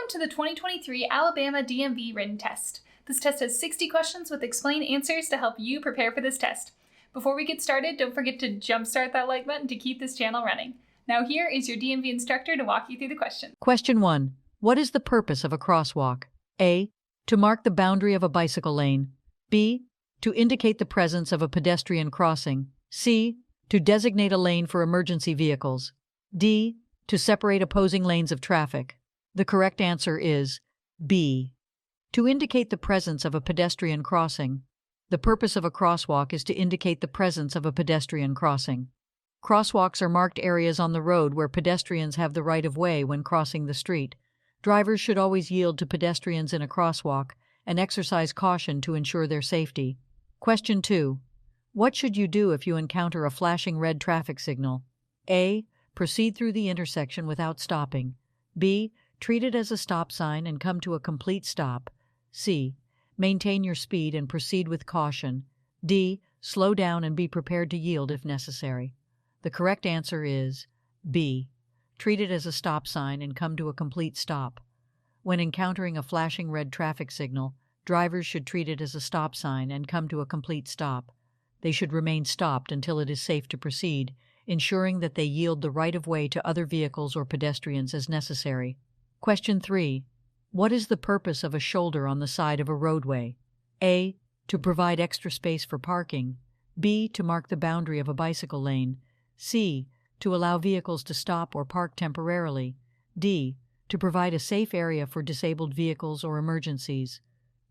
Welcome to the 2023 Alabama DMV written test. This test has 60 questions with explain answers to help you prepare for this test. Before we get started, don't forget to jumpstart that like button to keep this channel running. Now here is your DMV instructor to walk you through the question. Question 1. What is the purpose of a crosswalk? A. To mark the boundary of a bicycle lane. B. To indicate the presence of a pedestrian crossing. C. To designate a lane for emergency vehicles. D. To separate opposing lanes of traffic. The correct answer is B. To indicate the presence of a pedestrian crossing. The purpose of a crosswalk is to indicate the presence of a pedestrian crossing. Crosswalks are marked areas on the road where pedestrians have the right of way when crossing the street. Drivers should always yield to pedestrians in a crosswalk and exercise caution to ensure their safety. Question 2. What should you do if you encounter a flashing red traffic signal? A. Proceed through the intersection without stopping. B. Treat it as a stop sign and come to a complete stop. C. Maintain your speed and proceed with caution. D. Slow down and be prepared to yield if necessary. The correct answer is B. Treat it as a stop sign and come to a complete stop. When encountering a flashing red traffic signal, drivers should treat it as a stop sign and come to a complete stop. They should remain stopped until it is safe to proceed, ensuring that they yield the right of way to other vehicles or pedestrians as necessary. Question 3. What is the purpose of a shoulder on the side of a roadway? A. To provide extra space for parking. B. To mark the boundary of a bicycle lane. C. To allow vehicles to stop or park temporarily. D. To provide a safe area for disabled vehicles or emergencies.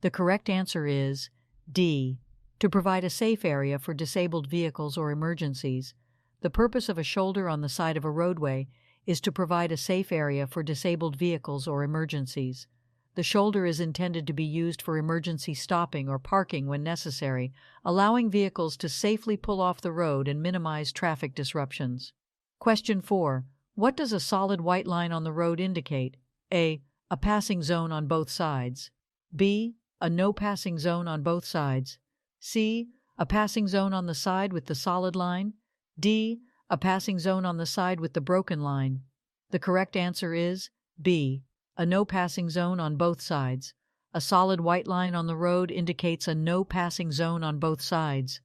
The correct answer is D. To provide a safe area for disabled vehicles or emergencies. The purpose of a shoulder on the side of a roadway is to provide a safe area for disabled vehicles or emergencies. The shoulder is intended to be used for emergency stopping or parking when necessary, allowing vehicles to safely pull off the road and minimize traffic disruptions. Question 4. What does a solid white line on the road indicate? A. A passing zone on both sides. B. A no passing zone on both sides. C. A passing zone on the side with the solid line. D. A passing zone on the side with the broken line. The correct answer is B. A no passing zone on both sides. A solid white line on the road indicates a no passing zone on both sides.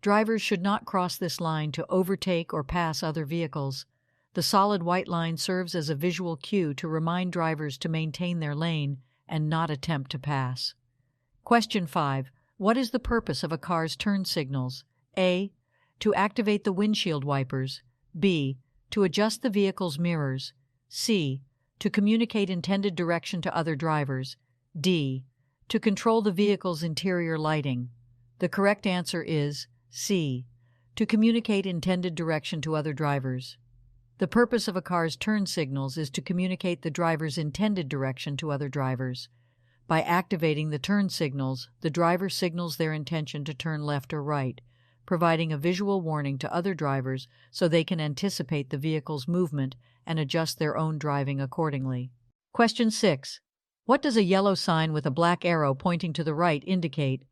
Drivers should not cross this line to overtake or pass other vehicles. The solid white line serves as a visual cue to remind drivers to maintain their lane and not attempt to pass. Question 5. What is the purpose of a car's turn signals? A. To activate the windshield wipers. B. To adjust the vehicle's mirrors. C. To communicate intended direction to other drivers. D. To control the vehicle's interior lighting. The correct answer is C. To communicate intended direction to other drivers. The purpose of a car's turn signals is to communicate the driver's intended direction to other drivers. By activating the turn signals, the driver signals their intention to turn left or right, providing a visual warning to other drivers so they can anticipate the vehicle's movement and adjust their own driving accordingly. Question 6. What does a yellow sign with a black arrow pointing to the right indicate?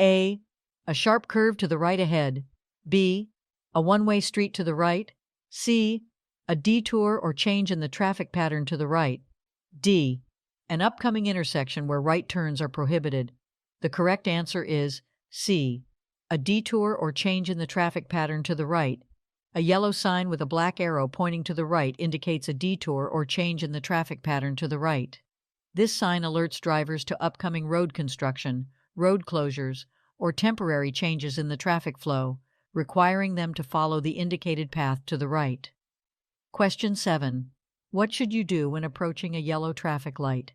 A. A sharp curve to the right ahead. B. A one-way street to the right. C. A detour or change in the traffic pattern to the right. D. An upcoming intersection where right turns are prohibited. The correct answer is C. A detour or change in the traffic pattern to the right. A yellow sign with a black arrow pointing to the right indicates a detour or change in the traffic pattern to the right. This sign alerts drivers to upcoming road construction, road closures, or temporary changes in the traffic flow, requiring them to follow the indicated path to the right. Question 7. What should you do when approaching a yellow traffic light?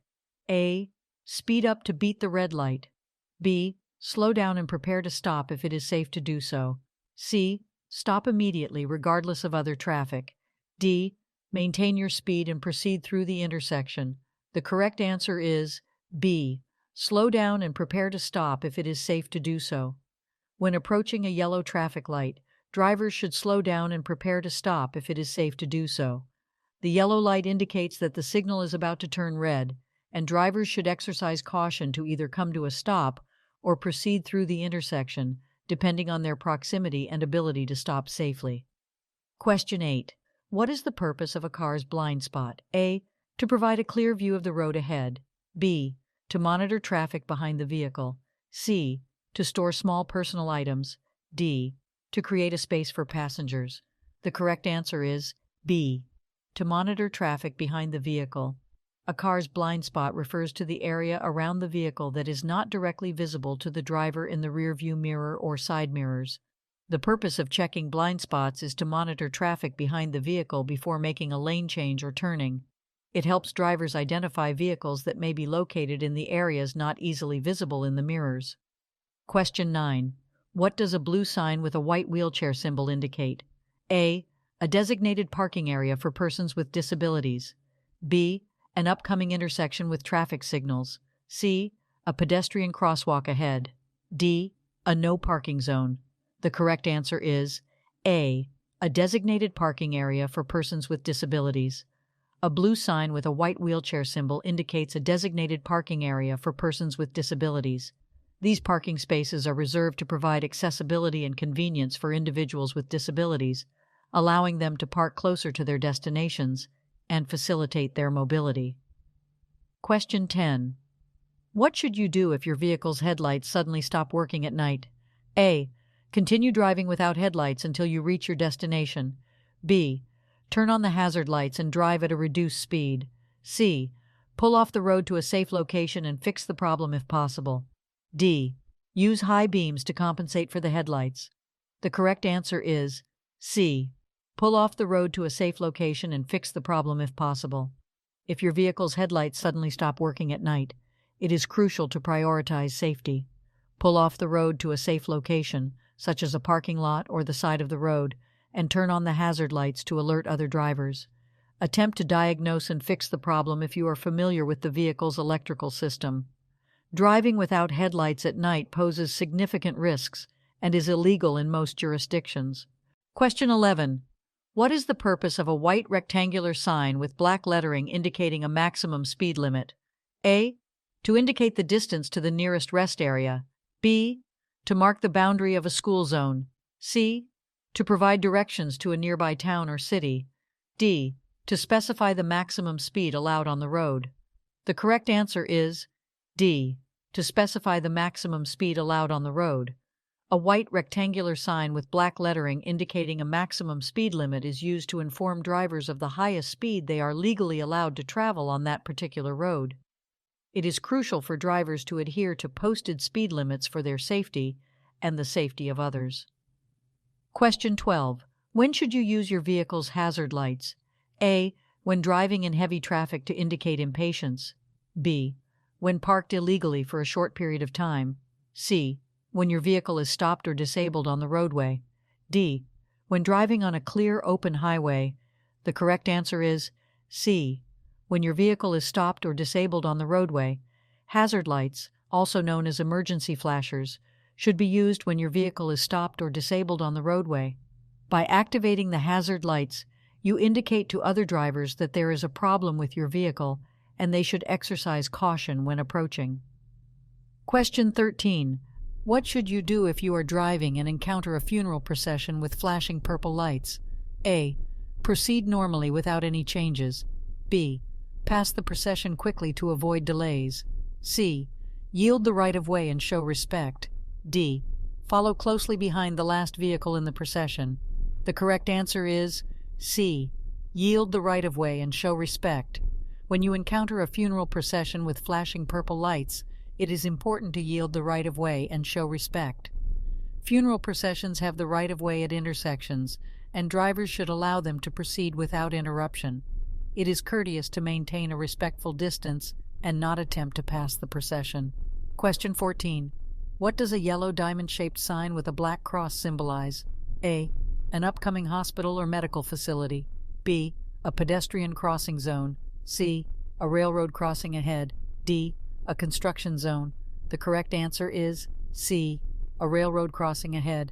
A. Speed up to beat the red light. B. Slow down and prepare to stop if it is safe to do so. C. Stop immediately regardless of other traffic. D. Maintain your speed and proceed through the intersection. The correct answer is B. Slow down and prepare to stop if it is safe to do so. When approaching a yellow traffic light, drivers should slow down and prepare to stop if it is safe to do so. The yellow light indicates that the signal is about to turn red, and drivers should exercise caution to either come to a stop or proceed through the intersection, depending on their proximity and ability to stop safely. Question 8. What is the purpose of a car's blind spot? A. To provide a clear view of the road ahead. B. To monitor traffic behind the vehicle. C. To store small personal items. D. To create a space for passengers. The correct answer is B. To monitor traffic behind the vehicle. A car's blind spot refers to the area around the vehicle that is not directly visible to the driver in the rearview mirror or side mirrors. The purpose of checking blind spots is to monitor traffic behind the vehicle before making a lane change or turning. It helps drivers identify vehicles that may be located in the areas not easily visible in the mirrors. Question 9. What does a blue sign with a white wheelchair symbol indicate? A. A designated parking area for persons with disabilities. B. An upcoming intersection with traffic signals. C. A pedestrian crosswalk ahead. D. A no parking zone. The correct answer is A. A designated parking area for persons with disabilities. A blue sign with a white wheelchair symbol indicates a designated parking area for persons with disabilities. These parking spaces are reserved to provide accessibility and convenience for individuals with disabilities, allowing them to park closer to their destinations and facilitate their mobility. Question 10. What should you do if your vehicle's headlights suddenly stop working at night? A. Continue driving without headlights until you reach your destination. B. Turn on the hazard lights and drive at a reduced speed. C. Pull off the road to a safe location and fix the problem if possible. D. Use high beams to compensate for the headlights. The correct answer is C. Pull off the road to a safe location and fix the problem if possible. If your vehicle's headlights suddenly stop working at night, it is crucial to prioritize safety. Pull off the road to a safe location, such as a parking lot or the side of the road, and turn on the hazard lights to alert other drivers. Attempt to diagnose and fix the problem if you are familiar with the vehicle's electrical system. Driving without headlights at night poses significant risks and is illegal in most jurisdictions. Question 11. What is the purpose of a white rectangular sign with black lettering indicating a maximum speed limit? A. To indicate the distance to the nearest rest area. B. To mark the boundary of a school zone. C. To provide directions to a nearby town or city. D. To specify the maximum speed allowed on the road. The correct answer is D. To specify the maximum speed allowed on the road. A white rectangular sign with black lettering indicating a maximum speed limit is used to inform drivers of the highest speed they are legally allowed to travel on that particular road. It is crucial for drivers to adhere to posted speed limits for their safety and the safety of others. Question 12. When should you use your vehicle's hazard lights? A. When driving in heavy traffic to indicate impatience. B. When parked illegally for a short period of time. C. When your vehicle is stopped or disabled on the roadway. D. When driving on a clear, open highway. The correct answer is C. When your vehicle is stopped or disabled on the roadway. Hazard lights, also known as emergency flashers, should be used when your vehicle is stopped or disabled on the roadway. By activating the hazard lights, you indicate to other drivers that there is a problem with your vehicle and they should exercise caution when approaching. Question 13. What should you do if you are driving and encounter a funeral procession with flashing purple lights? A. Proceed normally without any changes. B. Pass the procession quickly to avoid delays. C. Yield the right-of-way and show respect. D. Follow closely behind the last vehicle in the procession. The correct answer is C. Yield the right-of-way and show respect. When you encounter a funeral procession with flashing purple lights, it is important to yield the right-of-way and show respect. Funeral processions have the right-of-way at intersections, and drivers should allow them to proceed without interruption. It is courteous to maintain a respectful distance and not attempt to pass the procession. Question 14. What does a yellow diamond-shaped sign with a black cross symbolize? A. An upcoming hospital or medical facility. B. A pedestrian crossing zone. C. A railroad crossing ahead. D. A construction zone. The correct answer is C. A railroad crossing ahead.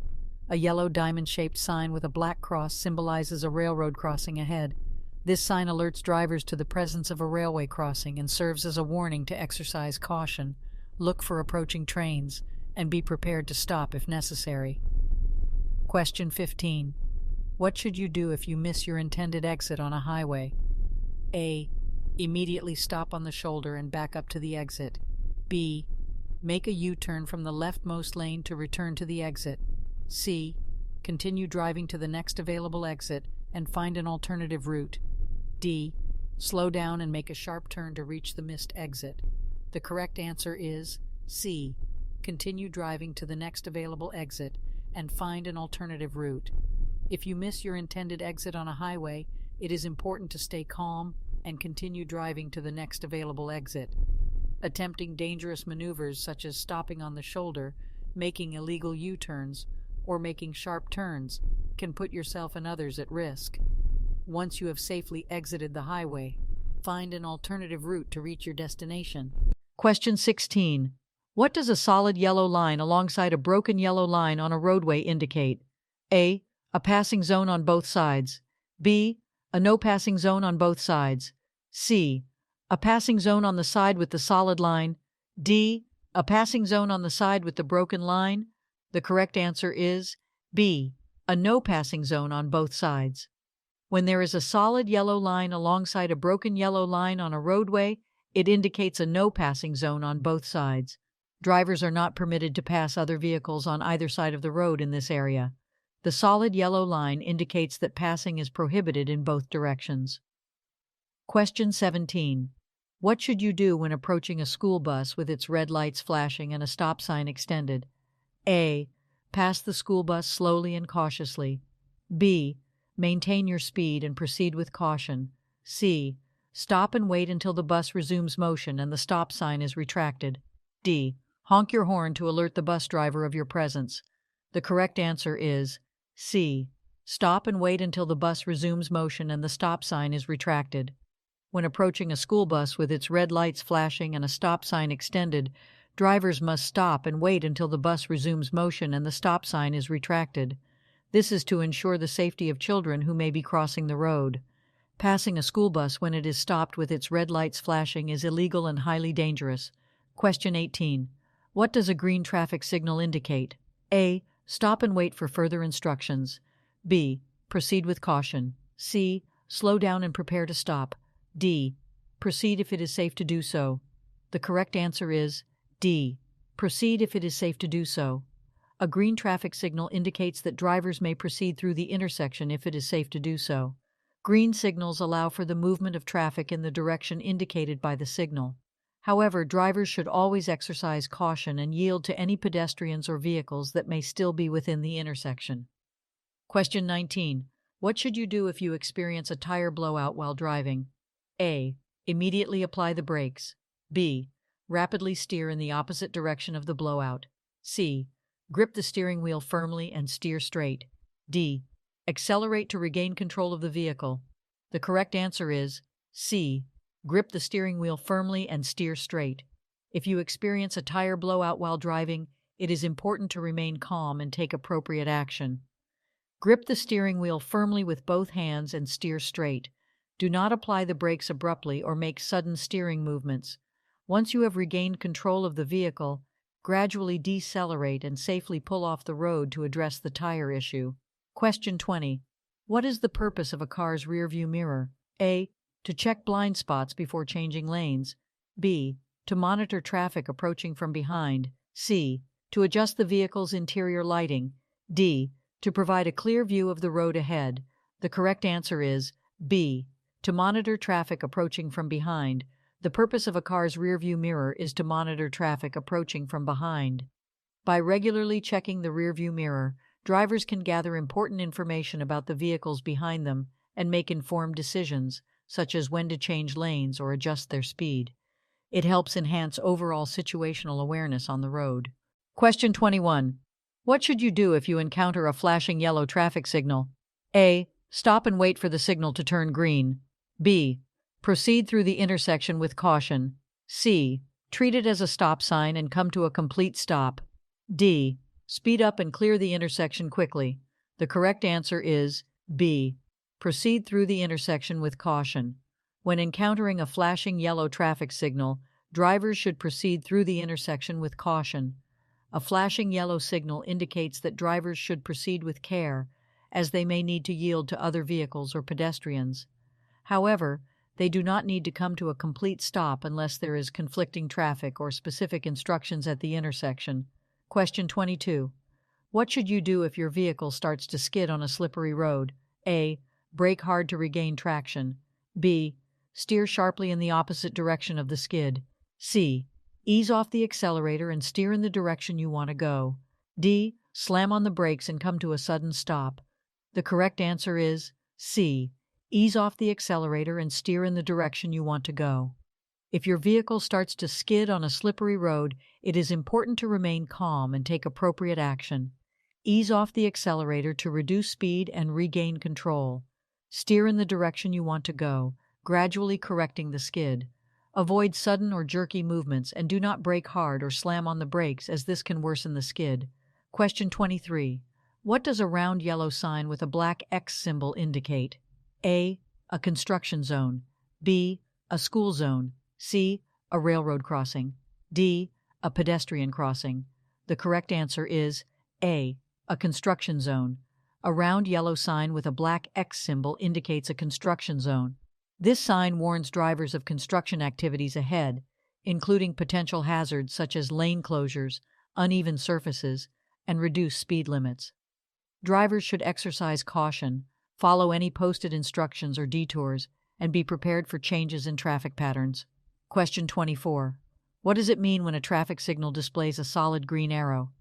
A yellow diamond-shaped sign with a black cross symbolizes a railroad crossing ahead. This sign alerts drivers to the presence of a railway crossing and serves as a warning to exercise caution, look for approaching trains, and be prepared to stop if necessary. Question 15. What should you do if you miss your intended exit on a highway? A. Immediately stop on the shoulder and back up to the exit. B. Make a U-turn from the leftmost lane to return to the exit. C. Continue driving to the next available exit and find an alternative route. D. Slow down and make a sharp turn to reach the missed exit. The correct answer is C. Continue driving to the next available exit and find an alternative route. If you miss your intended exit on a highway, it is important to stay calm and continue driving to the next available exit. Attempting dangerous maneuvers such as stopping on the shoulder, making illegal U-turns, or making sharp turns can put yourself and others at risk. Once you have safely exited the highway, find an alternative route to reach your destination. Question 16. What does a solid yellow line alongside a broken yellow line on a roadway indicate? A. A passing zone on both sides. B. A no passing zone on both sides. C. A passing zone on the side with the solid line. D. A passing zone on the side with the broken line. The correct answer is B. A no passing zone on both sides. When there is a solid yellow line alongside a broken yellow line on a roadway, it indicates a no passing zone on both sides. Drivers are not permitted to pass other vehicles on either side of the road in this area. The solid yellow line indicates that passing is prohibited in both directions. Question 17. What should you do when approaching a school bus with its red lights flashing and a stop sign extended? A. Pass the school bus slowly and cautiously. B. Maintain your speed and proceed with caution. C. Stop and wait until the bus resumes motion and the stop sign is retracted. D. Honk your horn to alert the bus driver of your presence. The correct answer is C. Stop and wait until the bus resumes motion and the stop sign is retracted. When approaching a school bus with its red lights flashing and a stop sign extended, drivers must stop and wait until the bus resumes motion and the stop sign is retracted. This is to ensure the safety of children who may be crossing the road. Passing a school bus when it is stopped with its red lights flashing is illegal and highly dangerous. Question 18. What does a green traffic signal indicate? A. Stop and wait for further instructions. B. Proceed with caution. C. Slow down and prepare to stop. D. Proceed if it is safe to do so. The correct answer is D. Proceed if it is safe to do so. A green traffic signal indicates that drivers may proceed through the intersection if it is safe to do so. Green signals allow for the movement of traffic in the direction indicated by the signal. However, drivers should always exercise caution and yield to any pedestrians or vehicles that may still be within the intersection. Question 19. What should you do if you experience a tire blowout while driving? A. Immediately apply the brakes. B. Rapidly steer in the opposite direction of the blowout. C. Grip the steering wheel firmly and steer straight. D. Accelerate to regain control of the vehicle. The correct answer is C. Grip the steering wheel firmly and steer straight. If you experience a tire blowout while driving, it is important to remain calm and take appropriate action. Grip the steering wheel firmly with both hands and steer straight. Do not apply the brakes abruptly or make sudden steering movements. Once you have regained control of the vehicle, gradually decelerate and safely pull off the road to address the tire issue. Question 20. What is the purpose of a car's rearview mirror? A. To check blind spots before changing lanes. B. To monitor traffic approaching from behind. C. To adjust the vehicle's interior lighting. D. To provide a clear view of the road ahead. The correct answer is B. To monitor traffic approaching from behind. The purpose of a car's rearview mirror is to monitor traffic approaching from behind. By regularly checking the rearview mirror, drivers can gather important information about the vehicles behind them and make informed decisions, such as when to change lanes or adjust their speed. It helps enhance overall situational awareness on the road. Question 21. What should you do if you encounter a flashing yellow traffic signal? A. Stop and wait for the signal to turn green. B. Proceed through the intersection with caution. C. Treat it as a stop sign and come to a complete stop. D. Speed up and clear the intersection quickly. The correct answer is B. Proceed through the intersection with caution. When encountering a flashing yellow traffic signal, drivers should proceed through the intersection with caution. A flashing yellow signal indicates that drivers should proceed with care, as they may need to yield to other vehicles or pedestrians. However, They do not need to come to a complete stop unless there is conflicting traffic or specific instructions at the intersection. Question 22. What should you do if your vehicle starts to skid on a slippery road? A. Brake hard to regain traction. B. Steer sharply in the opposite direction of the skid. C. Ease off the accelerator and steer in the direction you want to go. D. Slam on the brakes and come to a sudden stop. The correct answer is C. Ease off the accelerator and steer in the direction you want to go. If your vehicle starts to skid on a slippery road, it is important to remain calm and take appropriate action. Ease off the accelerator to reduce speed and regain control. Steer in the direction you want to go, gradually correcting the skid. Avoid sudden or jerky movements and do not brake hard or slam on the brakes, as this can worsen the skid. Question 23. What does a round yellow sign with a black X symbol indicate? A. A construction zone. B. A school zone. C. A railroad crossing. D. A pedestrian crossing. The correct answer is A. A construction zone. A round yellow sign with a black X symbol indicates a construction zone. This sign warns drivers of construction activities ahead, including potential hazards such as lane closures, uneven surfaces, and reduced speed limits. Drivers should exercise caution, follow any posted instructions or detours, and be prepared for changes in traffic patterns. Question 24. What does it mean when a traffic signal displays a solid green arrow?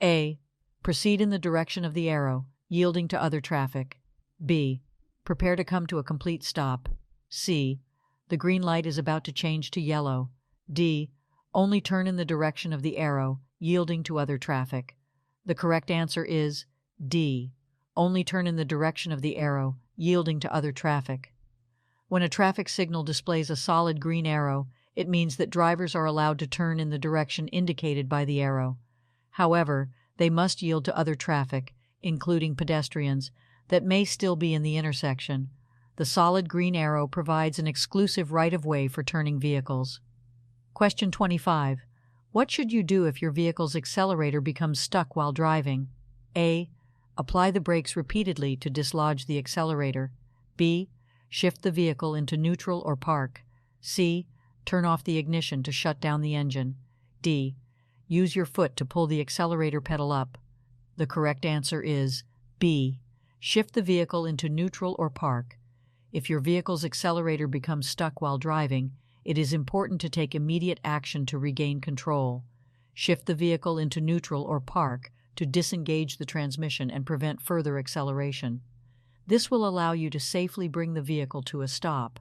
A. Proceed in the direction of the arrow, yielding to other traffic. B. Prepare to come to a complete stop. C. The green light is about to change to yellow. D. Only turn in the direction of the arrow, yielding to other traffic. The correct answer is D. Only turn in the direction of the arrow, yielding to other traffic. When a traffic signal displays a solid green arrow, it means that drivers are allowed to turn in the direction indicated by the arrow. However, they must yield to other traffic, including pedestrians, that may still be in the intersection. The solid green arrow provides an exclusive right-of-way for turning vehicles. Question 25. What should you do if your vehicle's accelerator becomes stuck while driving? A. Apply the brakes repeatedly to dislodge the accelerator. B. Shift the vehicle into neutral or park. C. Turn off the ignition to shut down the engine. D. Use your foot to pull the accelerator pedal up. The correct answer is B. Shift the vehicle into neutral or park. If your vehicle's accelerator becomes stuck while driving, it is important to take immediate action to regain control. Shift the vehicle into neutral or park to disengage the transmission and prevent further acceleration. This will allow you to safely bring the vehicle to a stop.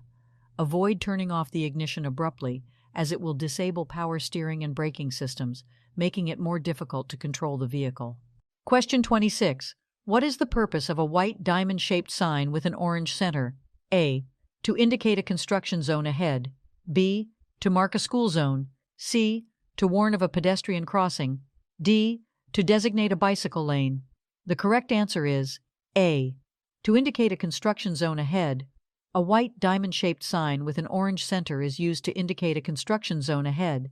Avoid turning off the ignition abruptly, as it will disable power steering and braking systems, making it more difficult to control the vehicle. Question 26. What is the purpose of a white diamond-shaped sign with an orange center? A. To indicate a construction zone ahead. B. To mark a school zone. C. To warn of a pedestrian crossing. D. To designate a bicycle lane. The correct answer is A. To indicate a construction zone ahead. A white diamond-shaped sign with an orange center is used to indicate a construction zone ahead.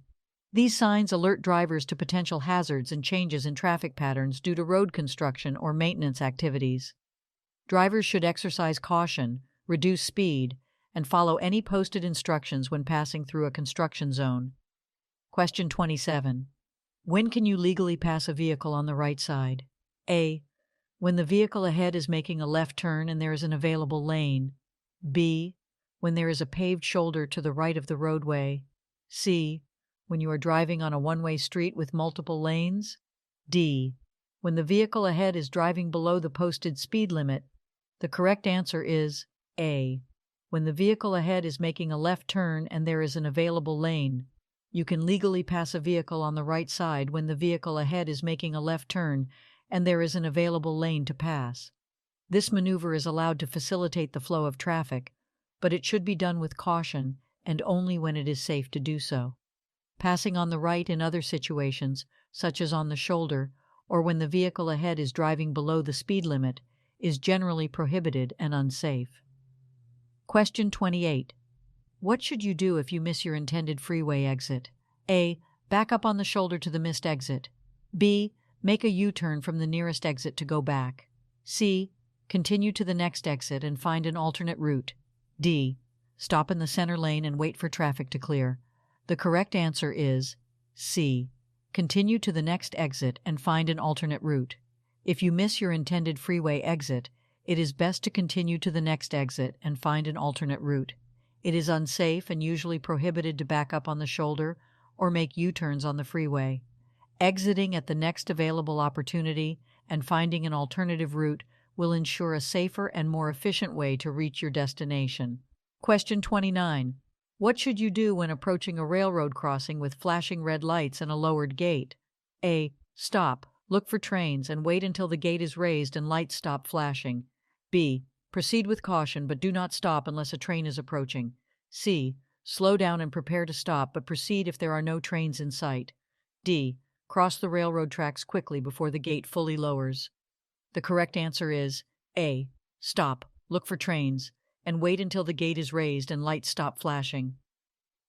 These signs alert drivers to potential hazards and changes in traffic patterns due to road construction or maintenance activities. Drivers should exercise caution, reduce speed, and follow any posted instructions when passing through a construction zone. Question 27. When can you legally pass a vehicle on the right side? A. When the vehicle ahead is making a left turn and there is an available lane. B. When there is a paved shoulder to the right of the roadway. C. When you are driving on a one-way street with multiple lanes. D. When the vehicle ahead is driving below the posted speed limit. The correct answer is A. When the vehicle ahead is making a left turn and there is an available lane. You can legally pass a vehicle on the right side when the vehicle ahead is making a left turn and there is an available lane to pass. This maneuver is allowed to facilitate the flow of traffic, but it should be done with caution and only when it is safe to do so. Passing on the right in other situations, such as on the shoulder or when the vehicle ahead is driving below the speed limit, is generally prohibited and unsafe. Question 28. What should you do if you miss your intended freeway exit? A. Back up on the shoulder to the missed exit. B. Make a U-turn from the nearest exit to go back. C. Continue to the next exit and find an alternate route. D. Stop in the center lane and wait for traffic to clear. The correct answer is C. Continue to the next exit and find an alternate route. If you miss your intended freeway exit, it is best to continue to the next exit and find an alternate route. It is unsafe and usually prohibited to back up on the shoulder or make U-turns on the freeway. Exiting at the next available opportunity and finding an alternative route will ensure a safer and more efficient way to reach your destination. Question 29. What should you do when approaching a railroad crossing with flashing red lights and a lowered gate? A. Stop, look for trains, and wait until the gate is raised and lights stop flashing. B. Proceed with caution but do not stop unless a train is approaching. C. Slow down and prepare to stop but proceed if there are no trains in sight. D. Cross the railroad tracks quickly before the gate fully lowers. The correct answer is A. Stop, look for trains, and wait until the gate is raised and lights stop flashing.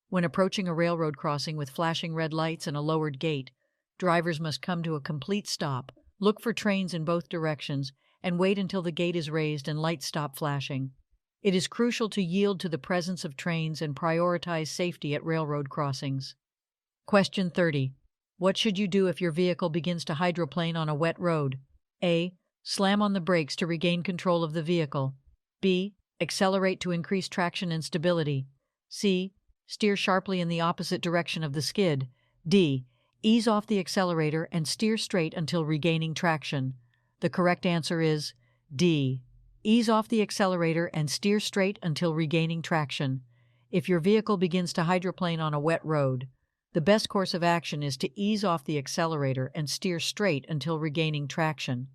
When approaching a railroad crossing with flashing red lights and a lowered gate, drivers must come to a complete stop, look for trains in both directions, and wait until the gate is raised and lights stop flashing. It is crucial to yield to the presence of trains and prioritize safety at railroad crossings. Question 30. What should you do if your vehicle begins to hydroplane on a wet road? A. Slam on the brakes to regain control of the vehicle. B. Accelerate to increase traction and stability. C. Steer sharply in the opposite direction of the skid. D. Ease off the accelerator and steer straight until regaining traction. The correct answer is D. Ease off the accelerator and steer straight until regaining traction. If your vehicle begins to hydroplane on a wet road, the best course of action is to ease off the accelerator and steer straight until regaining traction.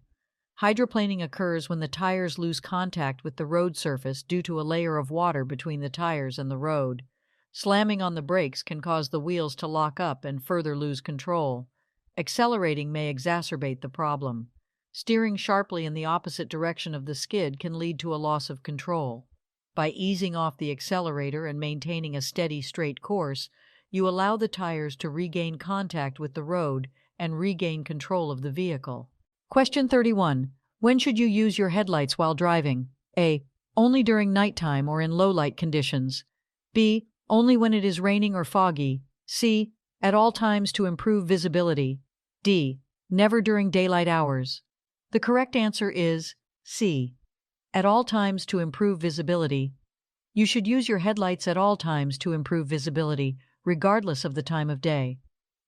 Hydroplaning occurs when the tires lose contact with the road surface due to a layer of water between the tires and the road. Slamming on the brakes can cause the wheels to lock up and further lose control. Accelerating may exacerbate the problem. Steering sharply in the opposite direction of the skid can lead to a loss of control. By easing off the accelerator and maintaining a steady, straight course, you allow the tires to regain contact with the road and regain control of the vehicle. Question 31. When should you use your headlights while driving? A. Only during nighttime or in low light conditions. B. Only when it is raining or foggy. C. At all times to improve visibility. D. Never during daylight hours. The correct answer is C. At all times to improve visibility. You should use your headlights at all times to improve visibility, regardless of the time of day.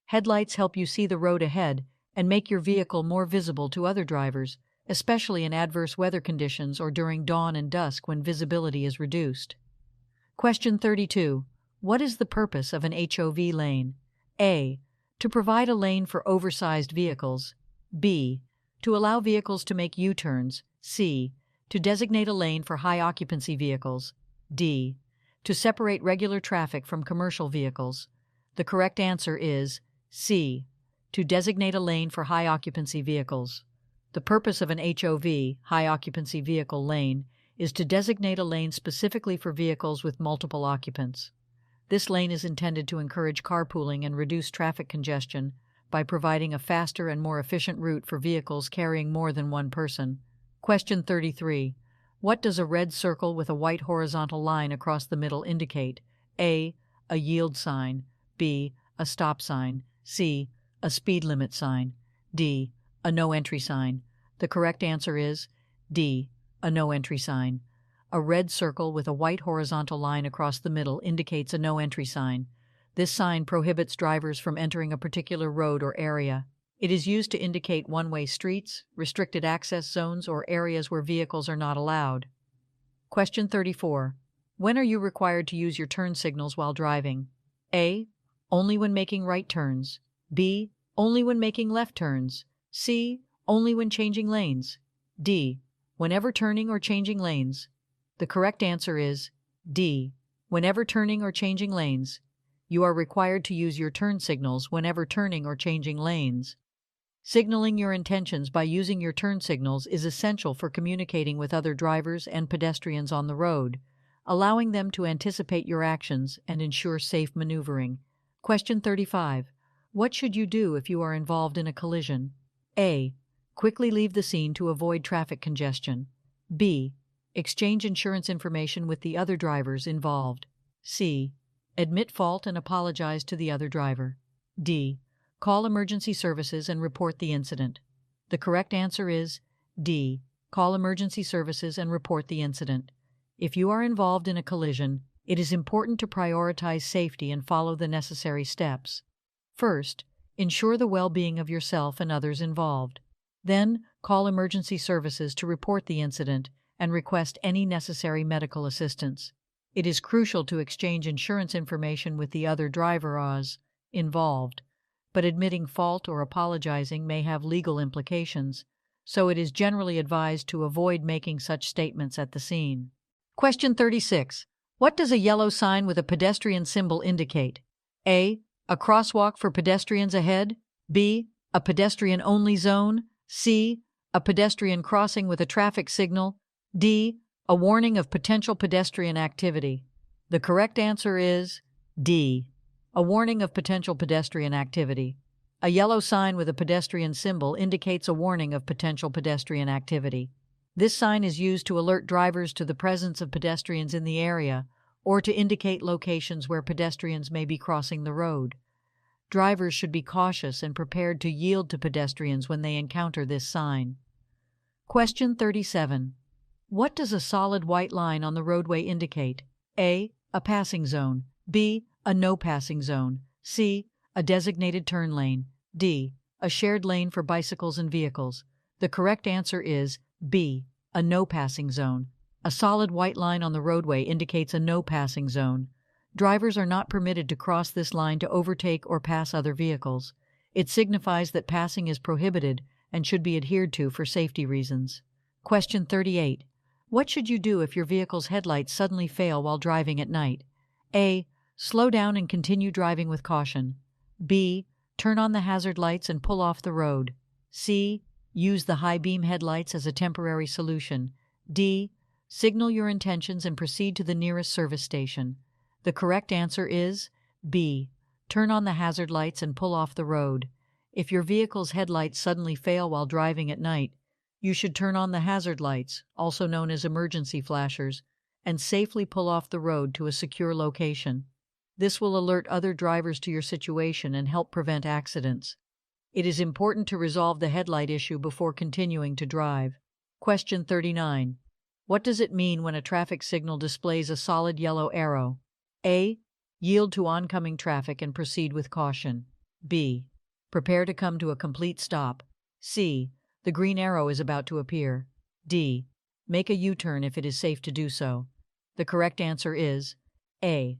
Headlights help you see the road ahead and make your vehicle more visible to other drivers, especially in adverse weather conditions or during dawn and dusk when visibility is reduced. Question 32. What is the purpose of an HOV lane? A. To provide a lane for oversized vehicles. B. To allow vehicles to make U-turns. C. To designate a lane for high-occupancy vehicles. D. To separate regular traffic from commercial vehicles. The correct answer is C. To designate a lane for high-occupancy vehicles. The purpose of an HOV, high-occupancy vehicle lane, is to designate a lane specifically for vehicles with multiple occupants. This lane is intended to encourage carpooling and reduce traffic congestion by providing a faster and more efficient route for vehicles carrying more than one person. Question 33. What does a red circle with a white horizontal line across the middle indicate? A. A yield sign. B. A stop sign. C. A speed limit sign. D. A no entry sign. The correct answer is D. A no entry sign. A red circle with a white horizontal line across the middle indicates a no entry sign. This sign prohibits drivers from entering a particular road or area. It is used to indicate one-way streets, restricted access zones, or areas where vehicles are not allowed. Question 34. When are you required to use your turn signals while driving? A. Only when making right turns. B. Only when making left turns. C. Only when changing lanes. D. Whenever turning or changing lanes. The correct answer is D. Whenever turning or changing lanes. You are required to use your turn signals whenever turning or changing lanes. Signaling your intentions by using your turn signals is essential for communicating with other drivers and pedestrians on the road, allowing them to anticipate your actions and ensure safe maneuvering. Question 35. What should you do if you are involved in a collision? A. Quickly leave the scene to avoid traffic congestion. B. Exchange insurance information with the other drivers involved. C. Admit fault and apologize to the other driver. D. Call emergency services and report the incident. The correct answer is D. Call emergency services and report the incident. If you are involved in a collision, it is important to prioritize safety and follow the necessary steps. First, ensure the well-being of yourself and others involved. Then, call emergency services to report the incident and request any necessary medical assistance. It is crucial to exchange insurance information with the other drivers involved, but admitting fault or apologizing may have legal implications, so it is generally advised to avoid making such statements at the scene. Question 36. What does a yellow sign with a pedestrian symbol indicate? A. A crosswalk for pedestrians ahead. B. A pedestrian-only zone. C. A pedestrian crossing with a traffic signal. D. A warning of potential pedestrian activity. The correct answer is D. A warning of potential pedestrian activity. A yellow sign with a pedestrian symbol indicates a warning of potential pedestrian activity. This sign is used to alert drivers to the presence of pedestrians in the area or to indicate locations where pedestrians may be crossing the road. Drivers should be cautious and prepared to yield to pedestrians when they encounter this sign. Question 37. What does a solid white line on the roadway indicate? A. A passing zone. B. A no passing zone. C. A designated turn lane. D. A shared lane for bicycles and vehicles. The correct answer is B. A no passing zone. A solid white line on the roadway indicates a no passing zone. Drivers are not permitted to cross this line to overtake or pass other vehicles. It signifies that passing is prohibited and should be adhered to for safety reasons. Question 38. What should you do if your vehicle's headlights suddenly fail while driving at night? A. Slow down and continue driving with caution. B. Turn on the hazard lights and pull off the road. C. Use the high beam headlights as a temporary solution. D. Signal your intentions and proceed to the nearest service station. The correct answer is B. Turn on the hazard lights and pull off the road. If your vehicle's headlights suddenly fail while driving at night, you should turn on the hazard lights, also known as emergency flashers, and safely pull off the road to a secure location. This will alert other drivers to your situation and help prevent accidents. It is important to resolve the headlight issue before continuing to drive. Question 39. What does it mean when a traffic signal displays a solid yellow arrow? A. Yield to oncoming traffic and proceed with caution. B. Prepare to come to a complete stop. C. The green arrow is about to appear. D. Make a U-turn if it is safe to do so. The correct answer is A.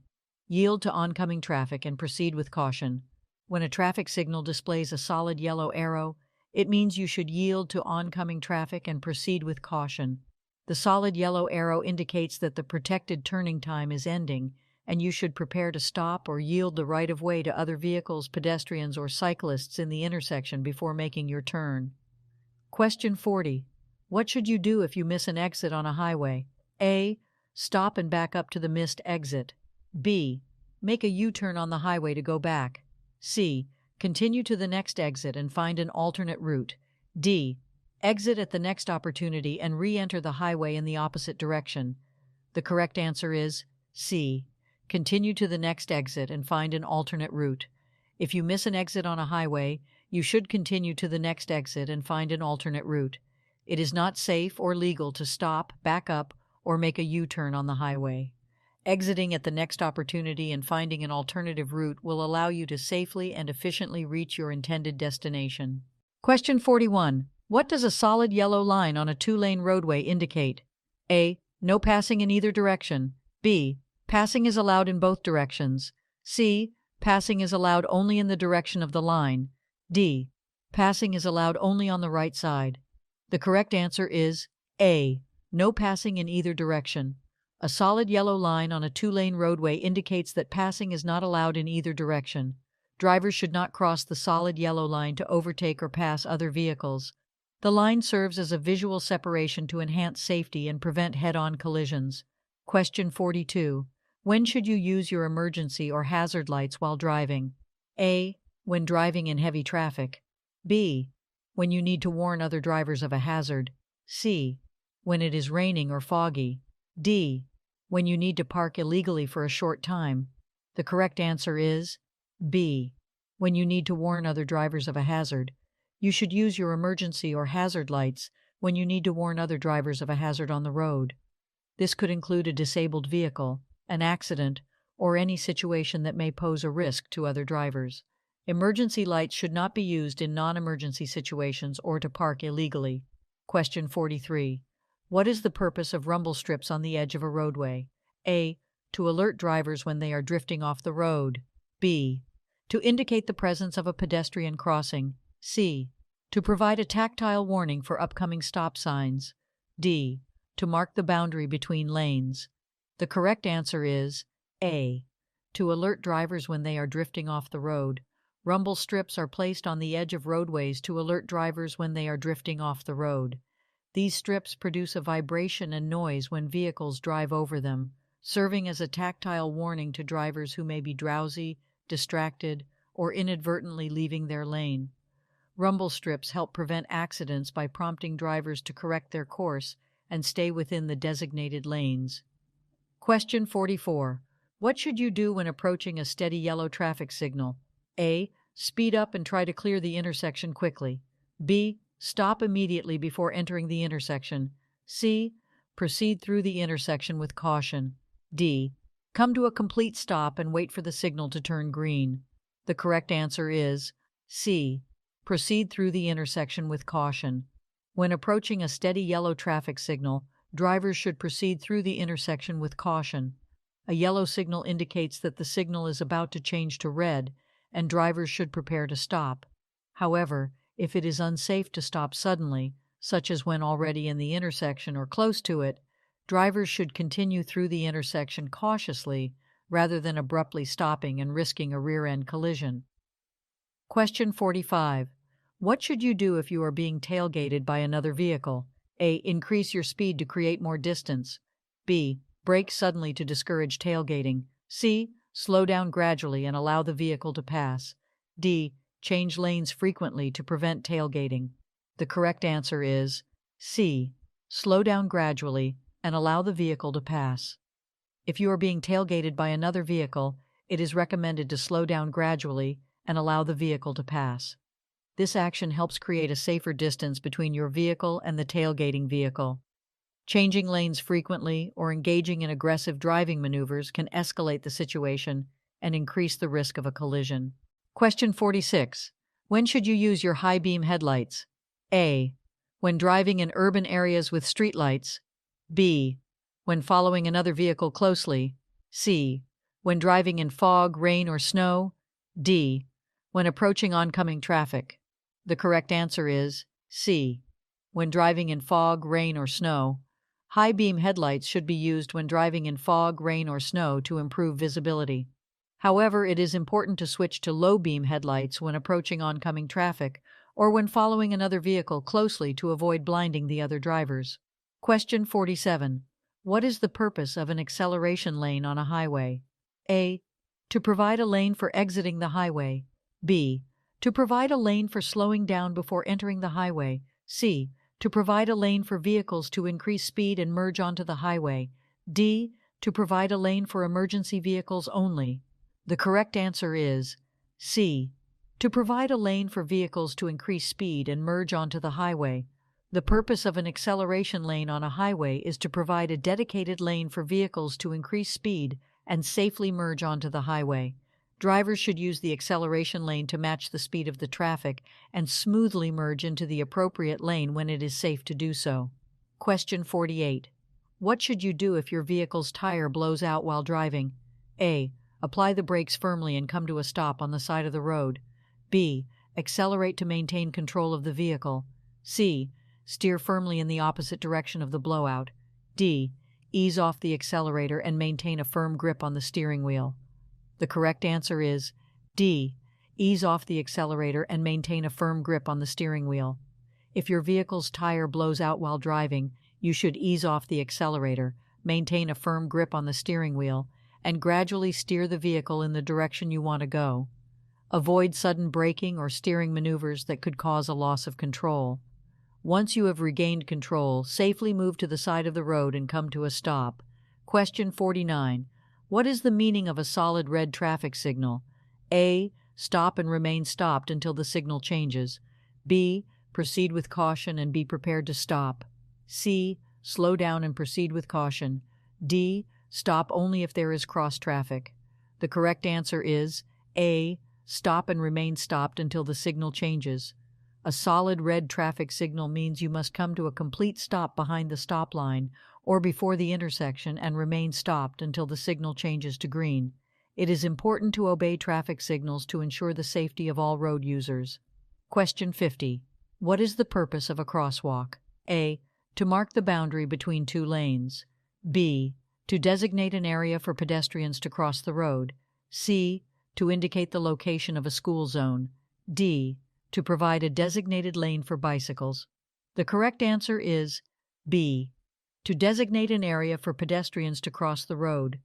Yield to oncoming traffic and proceed with caution. When a traffic signal displays a solid yellow arrow, it means you should yield to oncoming traffic and proceed with caution. The solid yellow arrow indicates that the protected turning time is ending, and you should prepare to stop or yield the right-of-way to other vehicles, pedestrians, or cyclists in the intersection before making your turn. Question 40. What should you do if you miss an exit on a highway? A. Stop and back up to the missed exit. B. Make a U-turn on the highway to go back. C. Continue to the next exit and find an alternate route. D. Exit at the next opportunity and re-enter the highway in the opposite direction. The correct answer is C. Continue to the next exit and find an alternate route. If you miss an exit on a highway, you should continue to the next exit and find an alternate route. It is not safe or legal to stop, back up, or make a U-turn on the highway. Exiting at the next opportunity and finding an alternative route will allow you to safely and efficiently reach your intended destination. Question 41. What does a solid yellow line on a two-lane roadway indicate? A. No passing in either direction. B. Passing is allowed in both directions. C. Passing is allowed only in the direction of the line. D. Passing is allowed only on the right side. The correct answer is A. No passing in either direction. A solid yellow line on a two-lane roadway indicates that passing is not allowed in either direction. Drivers should not cross the solid yellow line to overtake or pass other vehicles. The line serves as a visual separation to enhance safety and prevent head-on collisions. Question 42. When should you use your emergency or hazard lights while driving? A. When driving in heavy traffic. B. When you need to warn other drivers of a hazard. C. when it is raining or foggy. D. When you need to park illegally for a short time. The correct answer is B. When you need to warn other drivers of a hazard. You should use your emergency or hazard lights when you need to warn other drivers of a hazard on the road. This could include a disabled vehicle, an accident, or any situation that may pose a risk to other drivers. Emergency lights should not be used in non-emergency situations or to park illegally. Question 43. What is the purpose of rumble strips on the edge of a roadway? A. To alert drivers when they are drifting off the road. B. To indicate the presence of a pedestrian crossing. C. To provide a tactile warning for upcoming stop signs. D. To mark the boundary between lanes. The correct answer is A. To alert drivers when they are drifting off the road. Rumble strips are placed on the edge of roadways to alert drivers when they are drifting off the road. These strips produce a vibration and noise when vehicles drive over them, serving as a tactile warning to drivers who may be drowsy, distracted, or inadvertently leaving their lane. Rumble strips help prevent accidents by prompting drivers to correct their course and stay within the designated lanes. Question 44. What should you do when approaching a steady yellow traffic signal? A. Speed up and try to clear the intersection quickly. B. Stop immediately before entering the intersection. C. Proceed through the intersection with caution. D. Come to a complete stop and wait for the signal to turn green. The correct answer is C. Proceed through the intersection with caution. When approaching a steady yellow traffic signal, drivers should proceed through the intersection with caution. A yellow signal indicates that the signal is about to change to red, and drivers should prepare to stop. However, if it is unsafe to stop suddenly, such as when already in the intersection or close to it, drivers should continue through the intersection cautiously rather than abruptly stopping and risking a rear-end collision. Question 45. What should you do if you are being tailgated by another vehicle? A. Increase your speed to create more distance. B. Brake suddenly to discourage tailgating. C. Slow down gradually and allow the vehicle to pass. D. Change lanes frequently to prevent tailgating. The correct answer is C. Slow down gradually and allow the vehicle to pass. If you are being tailgated by another vehicle, it is recommended to slow down gradually and allow the vehicle to pass. This action helps create a safer distance between your vehicle and the tailgating vehicle. Changing lanes frequently or engaging in aggressive driving maneuvers can escalate the situation and increase the risk of a collision. Question 46. When should you use your high beam headlights? A. When driving in urban areas with streetlights. B. When following another vehicle closely. C. When driving in fog, rain, or snow. D. When approaching oncoming traffic. The correct answer is C. When driving in fog, rain, or snow. High beam headlights should be used when driving in fog, rain, or snow to improve visibility. However, it is important to switch to low beam headlights when approaching oncoming traffic or when following another vehicle closely to avoid blinding the other drivers. Question 47. What is the purpose of an acceleration lane on a highway? A. To provide a lane for exiting the highway. B. To provide a lane for slowing down before entering the highway. C. To provide a lane for vehicles to increase speed and merge onto the highway. D. To provide a lane for emergency vehicles only. The correct answer is C. To provide a lane for vehicles to increase speed and merge onto the highway. The purpose of an acceleration lane on a highway is to provide a dedicated lane for vehicles to increase speed and safely merge onto the highway. Drivers should use the acceleration lane to match the speed of the traffic and smoothly merge into the appropriate lane when it is safe to do so. Question 48. What should you do if your vehicle's tire blows out while driving? A. Apply the brakes firmly and come to a stop on the side of the road. B. Accelerate to maintain control of the vehicle. C. Steer firmly in the opposite direction of the blowout. D. Ease off the accelerator and maintain a firm grip on the steering wheel. The correct answer is D. Ease off the accelerator and maintain a firm grip on the steering wheel. If your vehicle's tire blows out while driving, you should ease off the accelerator, maintain a firm grip on the steering wheel, and gradually steer the vehicle in the direction you want to go. Avoid sudden braking or steering maneuvers that could cause a loss of control. Once you have regained control, safely move to the side of the road and come to a stop. Question 49. What is the meaning of a solid red traffic signal? A. Stop and remain stopped until the signal changes. B. Proceed with caution and be prepared to stop. C. Slow down and proceed with caution. D. Stop only if there is cross traffic. The correct answer is A. Stop and remain stopped until the signal changes. A solid red traffic signal means you must come to a complete stop behind the stop line or before the intersection and remain stopped until the signal changes to green. It is important to obey traffic signals to ensure the safety of all road users. Question 50. What is the purpose of a crosswalk? A. To mark the boundary between two lanes. B. To designate an area for pedestrians to cross the road. C. To indicate the location of a school zone. D. To provide a designated lane for bicycles. The correct answer is B. To designate an area for pedestrians to cross the road.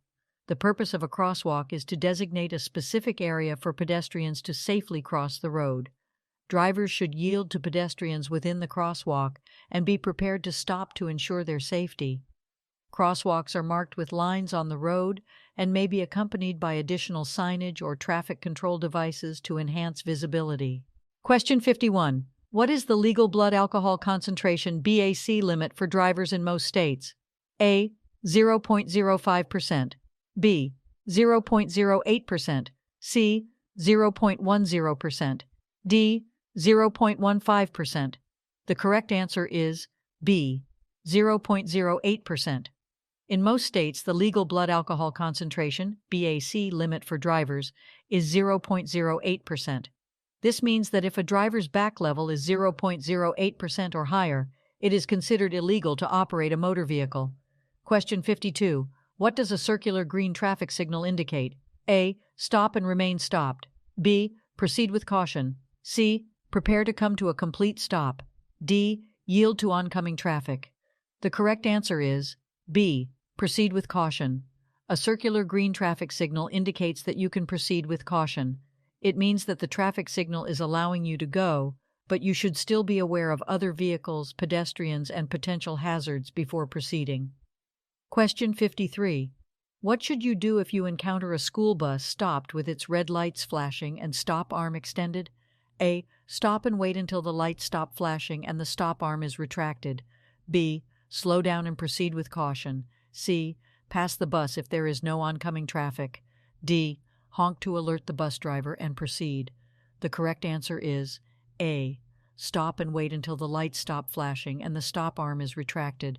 The purpose of a crosswalk is to designate a specific area for pedestrians to safely cross the road. Drivers should yield to pedestrians within the crosswalk and be prepared to stop to ensure their safety. Crosswalks are marked with lines on the road and may be accompanied by additional signage or traffic control devices to enhance visibility. Question 51. What is the legal blood alcohol concentration (BAC) limit for drivers in most states? A. 0.05%. B. 0.08%. C. 0.10%. D. 0.15%. The correct answer is B. 0.08%. In most states, the legal blood alcohol concentration (BAC) limit for drivers is 0.08%. This means that if a driver's back level is 0.08% or higher, it is considered illegal to operate a motor vehicle. Question 52. What does a circular green traffic signal indicate? A. Stop and remain stopped. B. Proceed with caution. C. Prepare to come to a complete stop. D. Yield to oncoming traffic. The correct answer is B. Proceed with caution. A circular green traffic signal indicates that you can proceed with caution. It means that the traffic signal is allowing you to go, but you should still be aware of other vehicles, pedestrians, and potential hazards before proceeding. Question 53. What should you do if you encounter a school bus stopped with its red lights flashing and stop arm extended? A. Stop and wait until the lights stop flashing and the stop arm is retracted. B. Slow down and proceed with caution. C. Pass the bus if there is no oncoming traffic. D. Honk to alert the bus driver and proceed. The correct answer is A. Stop and wait until the lights stop flashing and the stop arm is retracted.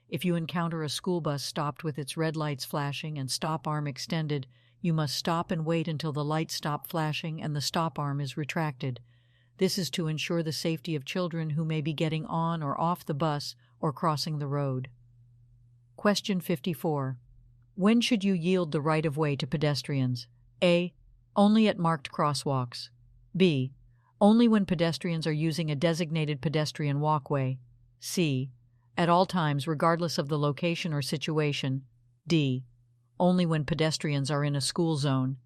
If you encounter a school bus stopped with its red lights flashing and stop arm extended, you must stop and wait until the lights stop flashing and the stop arm is retracted. This is to ensure the safety of children who may be getting on or off the bus or crossing the road. Question 54. When should you yield the right-of-way to pedestrians? A. Only at marked crosswalks. B. Only when pedestrians are using a designated pedestrian walkway. C. At all times, regardless of the location or situation. D. Only when pedestrians are in a school zone.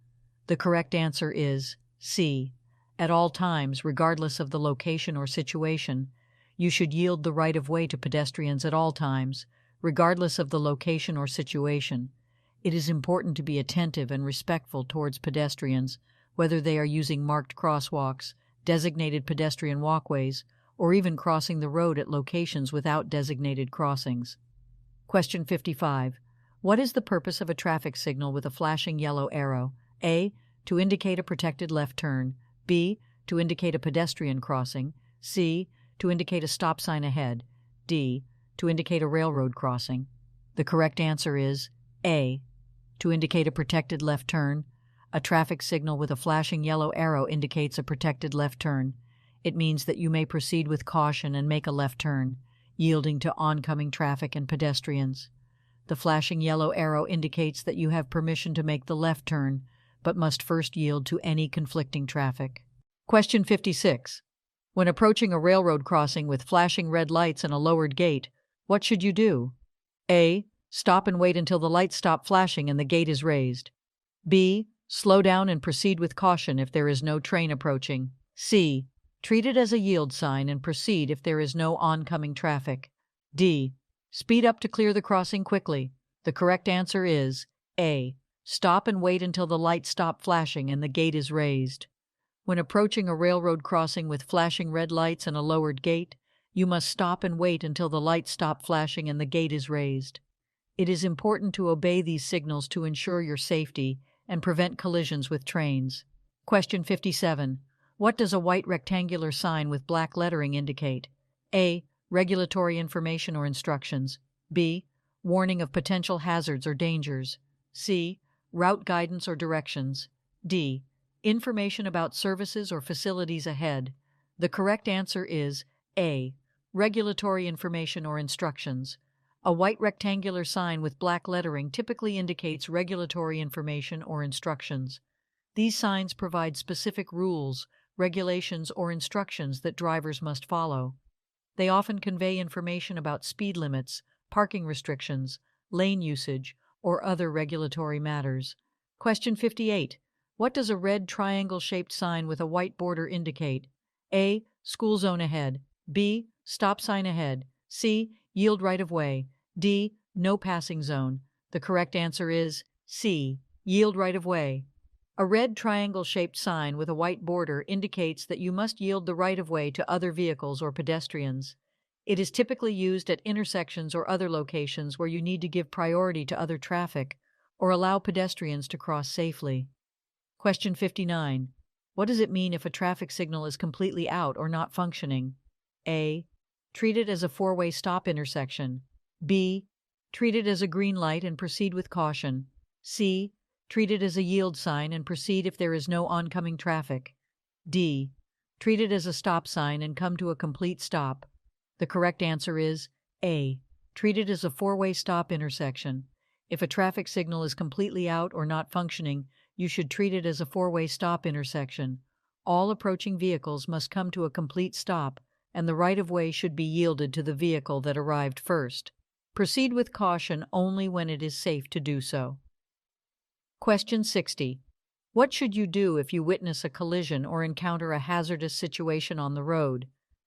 The correct answer is C. At all times, regardless of the location or situation. You should yield the right-of-way to pedestrians at all times, regardless of the location or situation. It is important to be attentive and respectful towards pedestrians, whether they are using marked crosswalks, designated pedestrian walkways, or even crossing the road at locations without designated crossings. Question 55. What is the purpose of a traffic signal with a flashing yellow arrow? A. To indicate a protected left turn. B. To indicate a pedestrian crossing. C. To indicate a stop sign ahead. D. To indicate a railroad crossing. The correct answer is A. To indicate a protected left turn. A traffic signal with a flashing yellow arrow indicates a protected left turn. It means that you may proceed with caution and make a left turn, yielding to oncoming traffic and pedestrians. The flashing yellow arrow indicates that you have permission to make the left turn, but must first yield to any conflicting traffic. Question 56. When approaching a railroad crossing with flashing red lights and a lowered gate, what should you do? A. Stop and wait until the lights stop flashing and the gate is raised. B. Slow down and proceed with caution if there is no train approaching. C. Treat it as a yield sign and proceed if there is no oncoming traffic. D. Speed up to clear the crossing quickly. The correct answer is A. Stop and wait until the lights stop flashing and the gate is raised. When approaching a railroad crossing with flashing red lights and a lowered gate, you must stop and wait until the lights stop flashing and the gate is raised. It is important to obey these signals to ensure your safety and prevent collisions with trains. Question 57. What does a white rectangular sign with black lettering indicate? A. Regulatory information or instructions. B. Warning of potential hazards or dangers. C. Route guidance or directions. D. Information about services or facilities ahead. The correct answer is A. Regulatory information or instructions. A white rectangular sign with black lettering typically indicates regulatory information or instructions. These signs provide specific rules, regulations, or instructions that drivers must follow. They often convey information about speed limits, parking restrictions, lane usage, or other regulatory matters. Question 58. What does a red triangle-shaped sign with a white border indicate? A. School zone ahead. B. Stop sign ahead. C. Yield right of way. D. No passing zone. The correct answer is C. Yield right of way. A red triangle-shaped sign with a white border indicates that you must yield the right of way to other vehicles or pedestrians. It is typically used at intersections or other locations where you need to give priority to other traffic or allow pedestrians to cross safely. Question 59. What does it mean if a traffic signal is completely out or not functioning? A. Treat it as a four-way stop intersection. B. Treat it as a green light and proceed with caution. C. Treat it as a yield sign and proceed if there is no oncoming traffic. D. Treat it as a stop sign and come to a complete stop. The correct answer is A. Treat it as a four-way stop intersection. If a traffic signal is completely out or not functioning, you should treat it as a four-way stop intersection. All approaching vehicles must come to a complete stop, and the right-of-way should be yielded to the vehicle that arrived first. Proceed with caution only when it is safe to do so. Question 60. What should you do if you witness a collision or encounter a hazardous situation on the road?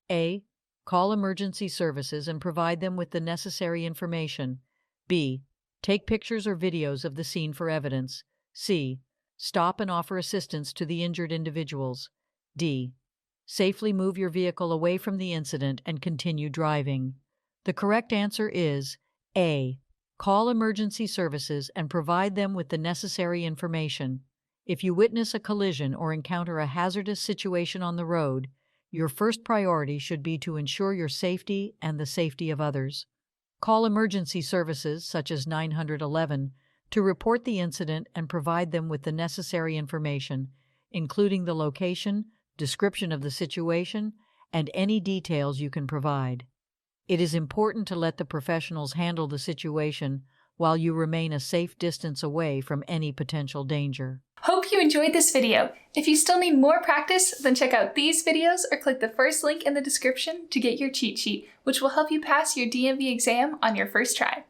A. Call emergency services and provide them with the necessary information. B. Take pictures or videos of the scene for evidence. C. Stop and offer assistance to the injured individuals. D. Safely move your vehicle away from the incident and continue driving. The correct answer is A. Call emergency services and provide them with the necessary information. If you witness a collision or encounter a hazardous situation on the road, your first priority should be to ensure your safety and the safety of others. Call emergency services, such as 911, to report the incident and provide them with the necessary information, including the location, description of the situation, and any details you can provide. It is important to let the professionals handle the situation while you remain a safe distance away from any potential danger. Hope you enjoyed this video. If you still need more practice, then check out these videos or click the first link in the description to get your cheat sheet, which will help you pass your DMV exam on your first try.